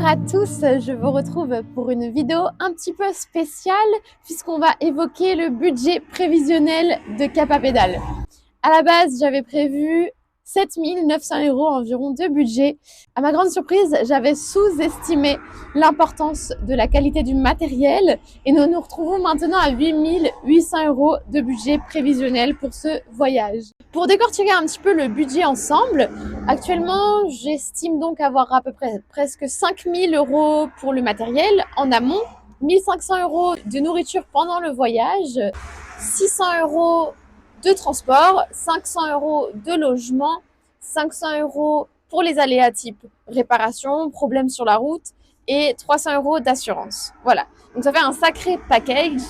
à tous, je vous retrouve pour une vidéo un petit peu spéciale puisqu'on va évoquer le budget prévisionnel de Cap-A-Pédales. À la base, j'avais prévu 7 900 € environ de budget. À ma grande surprise, j'avais sous-estimé l'importance de la qualité du matériel et nous nous retrouvons maintenant à 8 800 € de budget prévisionnel pour ce voyage. Pour décortiquer un petit peu le budget ensemble, actuellement, j'estime donc avoir à peu près presque 5 000 € pour le matériel en amont, 1 500 € de nourriture pendant le voyage, 600 € de transport, 500 € de logement, 500 € pour les aléas type réparation, problème sur la route et 300 € d'assurance. Voilà, donc ça fait un sacré package.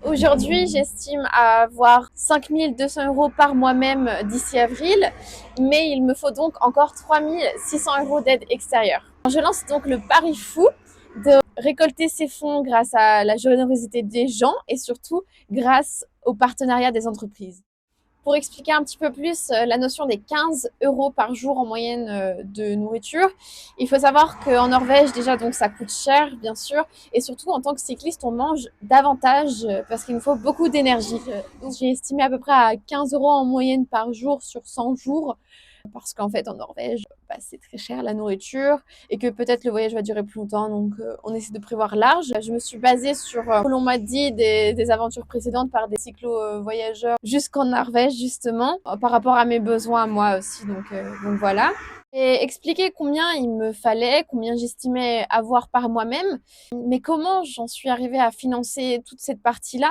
Aujourd'hui, j'estime avoir 5 200 € par mois-même d'ici avril, mais il me faut donc encore 3 600 € d'aide extérieure. Je lance donc le pari fou de récolter ces fonds grâce à la générosité des gens et surtout grâce au partenariat des entreprises. Pour expliquer un petit peu plus la notion des 15 € par jour en moyenne de nourriture, il faut savoir qu'en Norvège, déjà, donc ça coûte cher, bien sûr, et surtout en tant que cycliste, on mange davantage parce qu'il nous faut beaucoup d'énergie. Donc j'ai estimé à peu près à 15 € en moyenne par jour sur 100 jours, parce qu'en fait, en Norvège, c'est très cher la nourriture et que peut-être le voyage va durer plus longtemps, donc on essaie de prévoir large. Je me suis basée sur ce que l'on m'a dit des aventures précédentes par des cyclo-voyageurs jusqu'en Norvège, justement, par rapport à mes besoins à moi aussi, donc voilà. Et expliquer combien il me fallait, combien j'estimais avoir par moi-même, mais comment j'en suis arrivée à financer toute cette partie-là.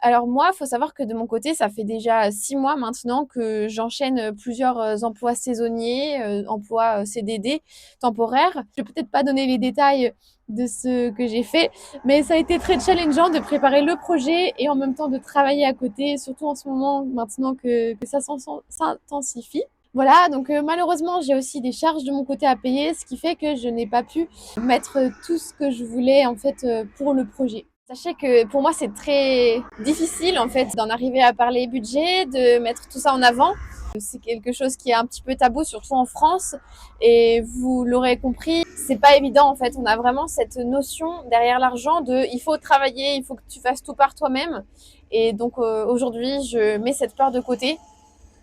Alors moi, il faut savoir que de mon côté, ça fait déjà 6 mois maintenant que j'enchaîne plusieurs emplois saisonniers, emplois CDD temporaires. Je vais peut-être pas donner les détails de ce que j'ai fait, mais ça a été très challengeant de préparer le projet et en même temps de travailler à côté, surtout en ce moment maintenant que ça s'intensifie. Voilà, donc malheureusement, j'ai aussi des charges de mon côté à payer, ce qui fait que je n'ai pas pu mettre tout ce que je voulais en fait pour le projet. Sachez que pour moi, c'est très difficile en fait d'en arriver à parler budget, de mettre tout ça en avant. C'est quelque chose qui est un petit peu tabou, surtout en France. Et vous l'aurez compris, c'est pas évident en fait. On a vraiment cette notion derrière l'argent de il faut travailler, il faut que tu fasses tout par toi-même. Et donc aujourd'hui, je mets cette peur de côté.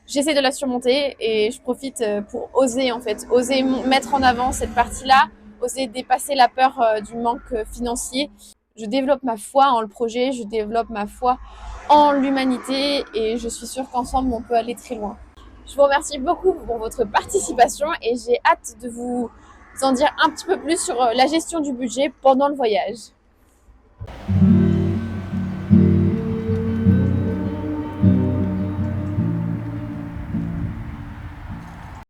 J'essaie de la surmonter et je profite pour oser en fait, oser mettre en avant cette partie-là, oser dépasser la peur du manque financier. Je développe ma foi en le projet, je développe ma foi en l'humanité et je suis sûre qu'ensemble on peut aller très loin. Je vous remercie beaucoup pour votre participation et j'ai hâte de vous en dire un petit peu plus sur la gestion du budget pendant le voyage.